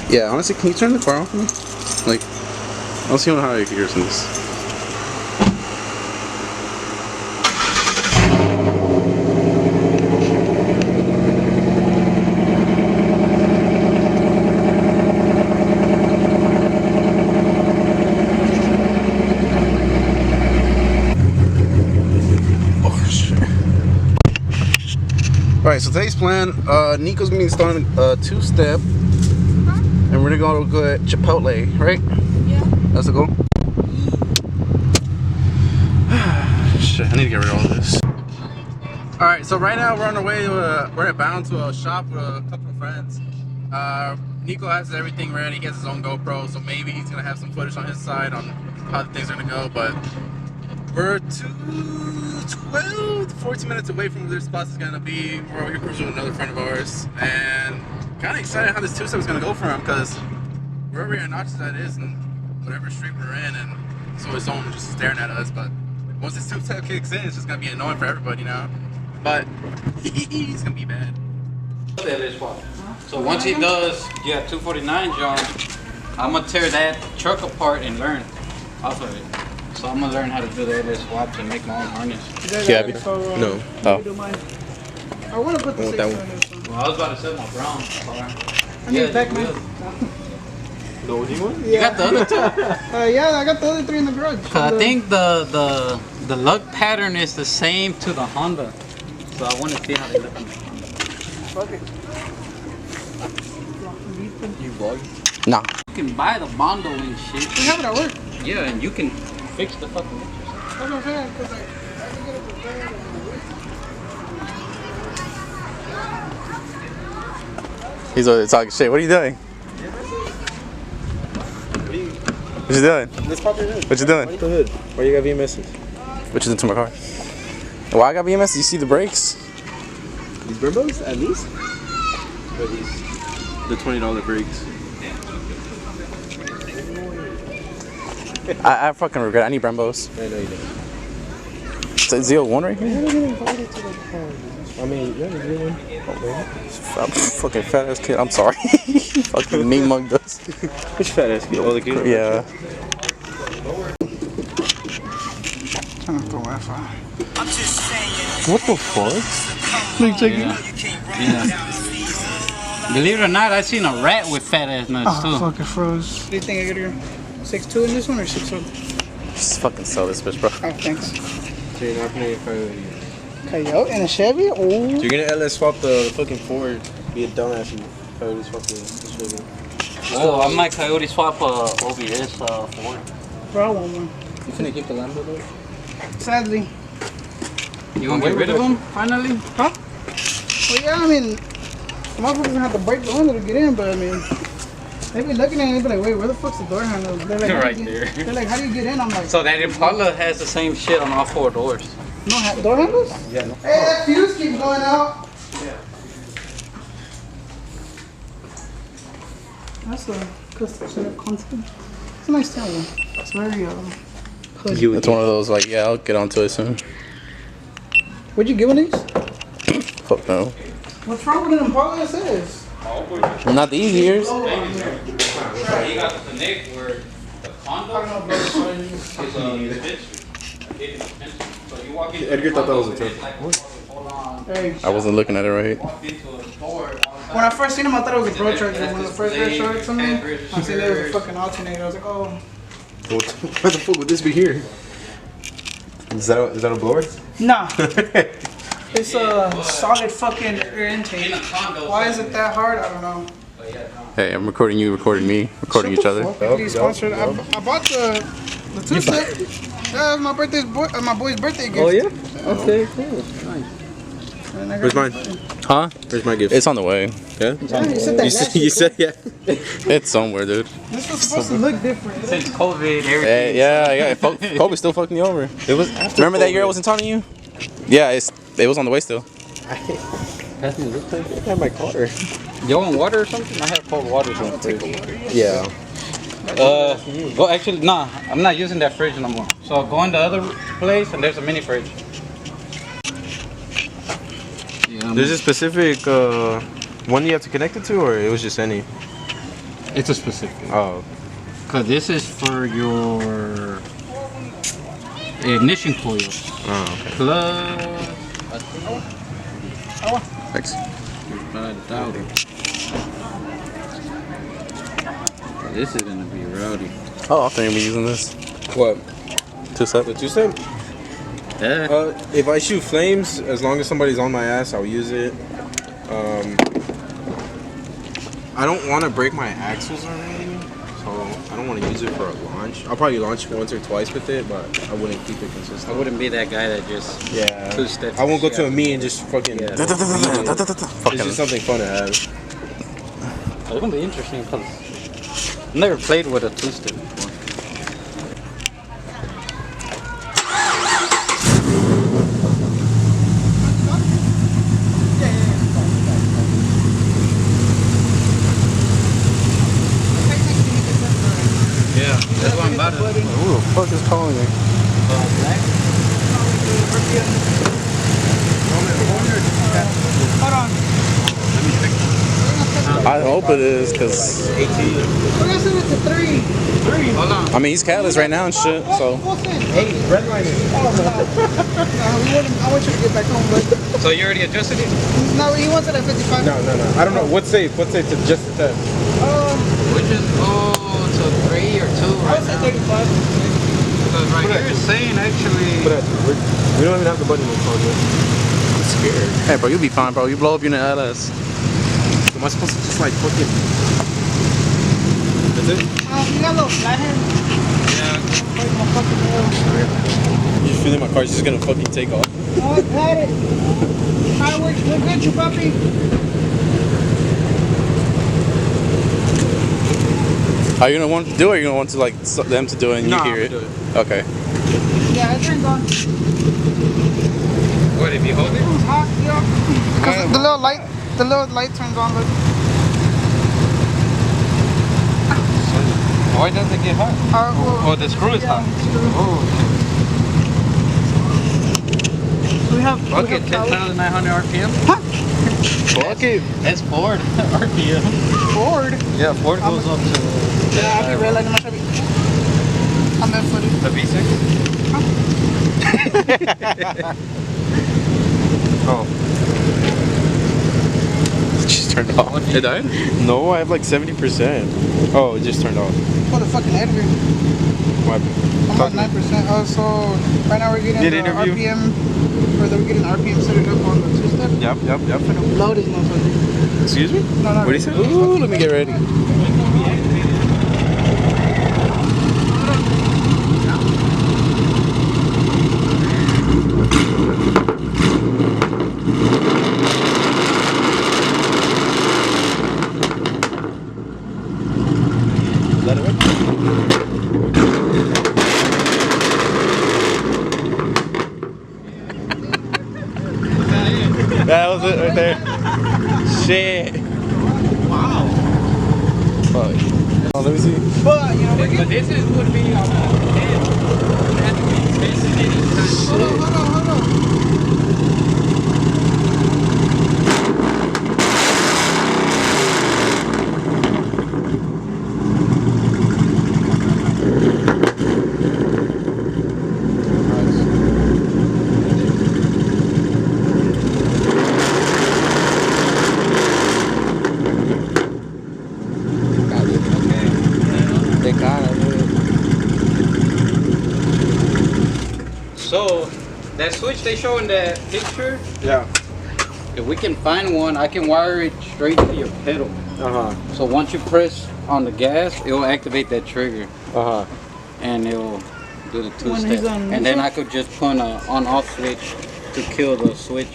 Yeah, honestly, can you turn the car off for me? Like, I'll see how I can hear some of this. Alright, so today's plan, Nico's gonna be installing a two-step, and we're gonna go get Chipotle, right? Yeah. That's the goal? Shit, I need to get rid of all this. Alright, so right now we're on our way to, we're bound to a shop with a couple of friends. Nico has everything ready, he has his own GoPro, so maybe he's gonna have some footage on his side on how the things are gonna go, but we're 12 to 14 minutes away from where this spot is gonna be. We're over here cruising with another friend of ours, and kind of excited how this two-step is gonna go for him, because wherever your notches that is, and whatever street we're in, and so his own just staring at us. But once this two-step kicks in, it's just gonna be annoying for everybody now. But he's gonna be bad. So once he does, yeah, 249 John, I'm gonna tear that truck apart and learn off of it. So I'm gonna learn how to do the LS swaps and make my own harness. Yeah, no. Oh. I want to put the 6 on this one. Well, I was about to sell my brown car. I need back man. No, what do you want? You got the other two? Yeah, I got the other 3 in the garage. I think the lug pattern is the same to the Honda. So I want to see how they look on the Honda. Fuck it. You vlog? Nah. You can buy the Bondo and shit. We have it at work. Yeah, and you can fix the fucking pictures. That's what I'm saying, because I can get it prepared. He's over there talking shit. What are you doing? What you doing? Let's pop your hood. What you doing? Pop the hood. Why you got VMS's? What you doing to my car? Why I got BMS? You see the brakes? These Brimbos, at least? Or these? The $20 brakes. I fucking regret it. I need Brembos. I know you do. It's a Z01 right here? How did I get invited to the car? I mean, you have a good one. I'm a fucking fat ass kid. I'm sorry. Fucking mean mugged us. Which fat ass kid? Oh, the kid? Yeah. Turn off the Wi-Fi. What the fuck? Look, check it. Yeah. Believe it or not, I seen a rat with fat ass nuts too. Fucking froze. What do you think I get here? 6.2 in this one or 6.0? Just fucking sell this bitch, bro. Oh, thanks. So you're not playing Coyote. Coyote and a Chevy? Oh. So you're gonna LS swap the fucking Ford. Be a dumbass and Coyote swap the Chevy. Oh, I might Coyote swap OBS Ford. Bro, I want one. You finna keep the Lambo though? Sadly. You gonna get rid of them finally? Huh? Well, yeah, I mean, the motherfuckers gonna have to break the window to get in, but I mean, they be looking at it and be like, wait, where the fuck's the door handle? They're like, Right there. They're like, how do you get in? I'm like, So that Impala has the same shit on all 4 doors. no door handles? Yeah, no. Hey, that fuse keeps going out. Yeah. That's a custom setup concept. It's a nice town though. It's very, It's one of those, like, yeah, I'll get onto it soon. Where'd you get one of these? Fuck no. What's wrong with an Impala? It says. Not these years. You got the Nick where the condo is So you walk into Edgar thought that was a truck. Hey, I wasn't looking at it right. when I first seen him, I thought it was a Pro Truck. When the first guy showed it to me, I seen it was a fucking alternator. I was like, oh. What the fuck would this be here? Is that a blower? Nah. It's a solid fucking air intake. Why is it that hard? I don't know. Hey, I'm recording you, recording me, recording each other. Please sponsor. I bought the two-step. That was my my boy's birthday gift. Oh yeah? Okay, cool. Nice. Where's mine? Huh? Where's my gift? It's on the way. Yeah? Yeah, you said that. You said yeah. It's somewhere, dude. This was supposed to look different. Since COVID, everything. Hey, yeah. Kobe still fucking you over. It was after Remember that year I wasn't talking to you? Yeah, it was on the way still. Pass me this thing. I have my car. You want water or something? I have cold water. Yeah. Go actually, nah, I'm not using that fridge no more. So go in the other place and there's a mini fridge. Yeah, There's a specific one you have to connect it to, or it was just any? It's a specific. Oh. Cause this is for your ignition coils. Oh, okay. Plus, Thanks. I doubt it. This is gonna be rowdy. How often are we using this? What? Two-step? The two-step? Yeah. If I shoot flames, as long as somebody's on my ass, I'll use it. I don't want to break my axles or anything, so I don't want to use it for a launch. I'll probably launch once or twice with it, but I wouldn't keep it consistent. I wouldn't be that guy that just Yeah. two-steps. I won't go to a me and just fucking. Yeah. It's just something fun to have. It's gonna be interesting because I've never played with a two-step before. Yeah, that's what I'm about to do. Who the fuck is calling me? Hold on. I hope it is, because, We're gonna send it to 3. Hold on. I mean, he's catalyst right now and shit, so. We'll send. Hey, redlining. Oh, no. I want you to get back home, but So you already adjusted it? no, he wants it at 55. No. I don't know. What's safe? What's safe to just the test? We just go to 3 or 2 I right would say now. 35. Because right here it's saying actually. But we don't even have the button installed yet. I'm scared. Hey, bro, you'll be fine, bro. You blow up your LS. Am I supposed to just like fucking? That's it? You got a little flathead? Yeah. Like my fucking nail. You feeling my car's just gonna fucking take off? Oh, I got it. Alright, we're good, you puppy. Are you gonna want to do it, or you gonna want to like them to do it and you hear it? Do it. Okay. Yeah, it turned on. What, if you hold it? It's hot, yeah. Because the little light turns on. Look. Why does it get hot? Well, The screw is yeah, hot. screw. Oh, We have fuck it, 10,900 RPM? Huh? Fuck it. That's Ford RPM. Ford. Yeah, Ford goes up to. Yeah, I'll be realizing my Chevy. I'm that footy. The V6? Oh. It just turned off. It died? No, I have like 70%. Oh, it just turned off. Put a fucking editor. What? I'm at 9%. Oh, so right now we're getting Did the interview? RPM, or we're getting RPM set it up on the two-step. Yep. Load is not something. Excuse me? No. What do you say? Ooh, let me get ready. Let it work. That was it right there. Shit. Wow. Fuck. Oh, let me see. But, you know, we're But this is would be on the 10. It has to be space Hold on. They kind of would. So, that switch they show in that picture, Yeah. if we can find one, I can wire it straight to your pedal. So once you press on the gas, it will activate that trigger and it will do the When he's two-step. on And then this I could just put an on-off switch to kill the switch.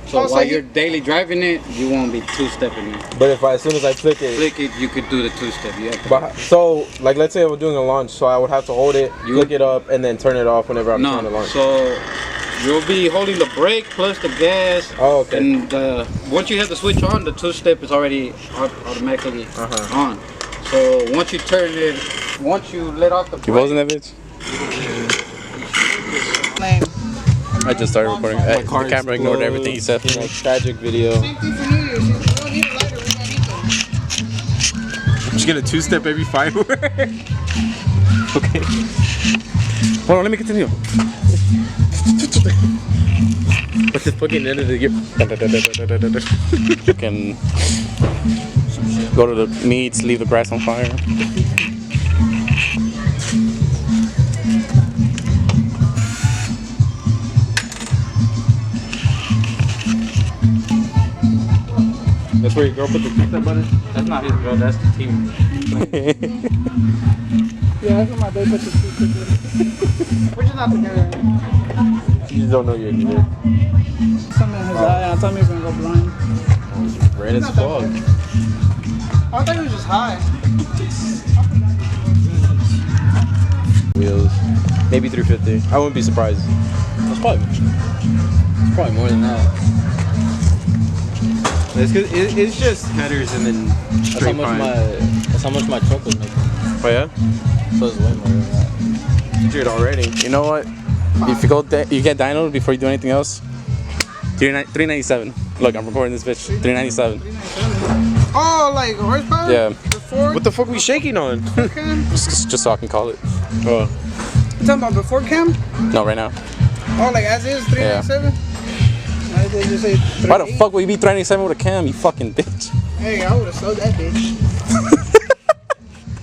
So Oh, so while you- you're daily driving it, you won't be two-stepping it. But as soon as I flick it. Flick it, you could do the two-step. You have to But, so, like, let's say I was doing a launch, so I would have to hold it, flick it up, and then turn it off whenever I'm trying to No, launch. so you'll be holding the brake plus the gas. Oh, okay. And once you have the switch on, the two-step is already automatically on. So once you turn it, once you let off the You brake, posing that bitch? Lame. I just started recording. My The car camera ignored explodes. everything he said. You know, tragic video. Same thing for New Year's. We don't need a lighter. We don't need those. just gonna two-step every firework. Okay. Hold on, let me continue. What's the fucking end of the year? Fucking go to the meets, leave the grass on fire. That's where your girl put the two-step button? That's not his girl, that's the team. Yeah, that's what my baby put the two. We're just not together. You just don't know you're there. Something in his eye, and I told him he was gonna go blind. Red as fuck. I thought he was just high. Wheels. Maybe 350. I wouldn't be surprised. It's probably more than that. It's just headers and then straight pine. That's how much my truck was making. Oh yeah? So it's way more than that. Dude, already. You know what? If you go, you get dynoed before you do anything else. 397. Look, I'm recording this bitch. 397. Oh, like horsepower? Yeah. The Ford? What the fuck we shaking on? Cam? Just so I can call it. Oh. You talking about before cam? No, right now. Oh, like as is 397? I did just say Why the 38. fuck would you be 397 with a cam? You fucking bitch. Hey, I would have sold that bitch.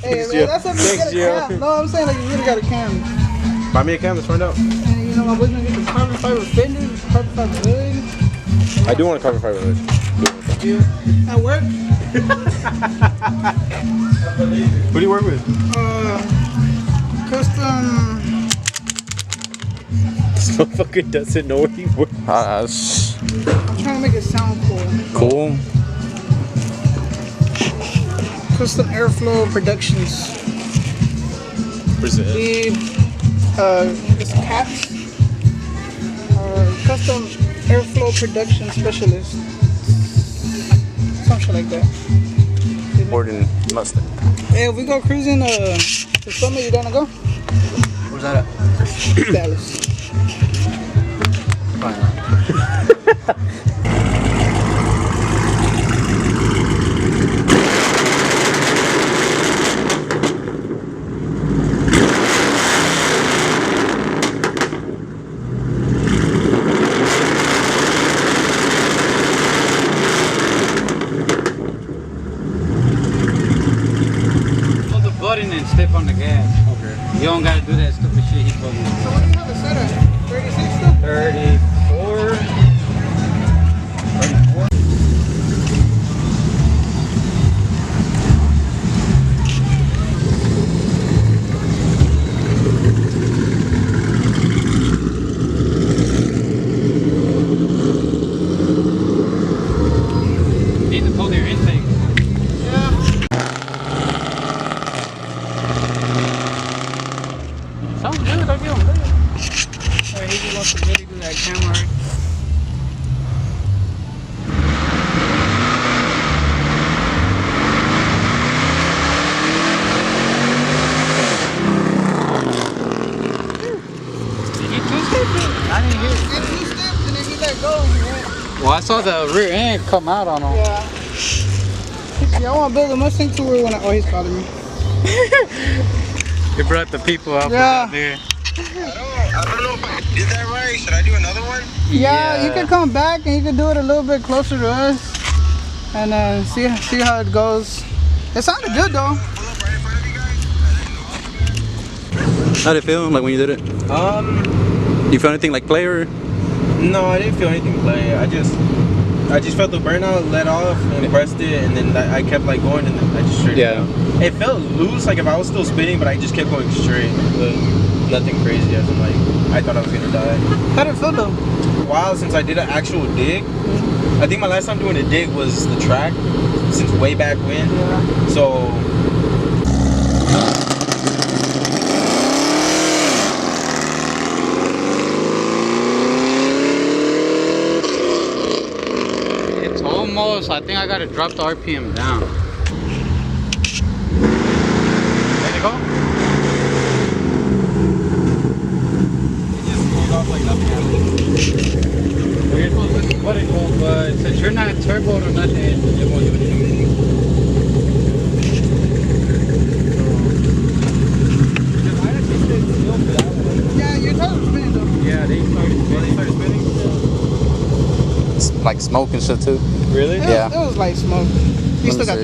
Hey, man, that's if you Thanks, get a Gio. cam. No, I'm saying like you really got a cam. Buy me a cam, let's find out. And you know my boy's gonna get the carbon fiber fenders, carbon fiber hood. I do want to cover fiber hood. Yeah. At work, Who do you work with? custom. This motherfucker doesn't know where he works. I'm trying to make it sound cool. Cool. Custom Airflow Productions. Brazil. It's caps. Custom Airflow Production Specialist. Some shit like that. Ford and Mustang. Hey, if we go cruising the summit, you down to go? Where's that at? Dallas. Hold the button and step on the gas. Okay. You don't gotta do that stupid shit he told me. So what do you have it set at? 36 still? 34. 34. Need to pull their intake. Sounds good, I give him that. Alright, he just wants to really do that camera. Did he two-step it? I didn't hear it. Get two steps and then he let go. Yeah. Well, I saw the rear end come out on him. Yeah. See, I want to build a Mustang tour when I. Oh, he's calling me. He brought the people out Yeah. out there. I don't know if I did that right. Should I do another one? Yeah, you can come back and you can do it a little bit closer to us, and then see how it goes. It sounded good though. Pull up right in front of you guys? How did it feel? Like when you did it? You feel anything like play or? No, I didn't feel anything play. I just felt the burnout, let off, and pressed it, and then I kept like going, and then I just straight Yeah. down. It felt loose, like if I was still spinning, but I just kept going straight. But nothing crazy, as in like I thought I was gonna die. How did it feel though? A while since I did an actual dig. I think my last time doing a dig was the track, since way back when. Yeah. So. It's almost, I think I gotta drop the RPM down. Ready to go? It just goes off like nothing happened. You're supposed to let the button go, but since you're not turboed or nothing, it won't do anything. like smoke and shit too. Really? It Yeah. was like smoke. You still got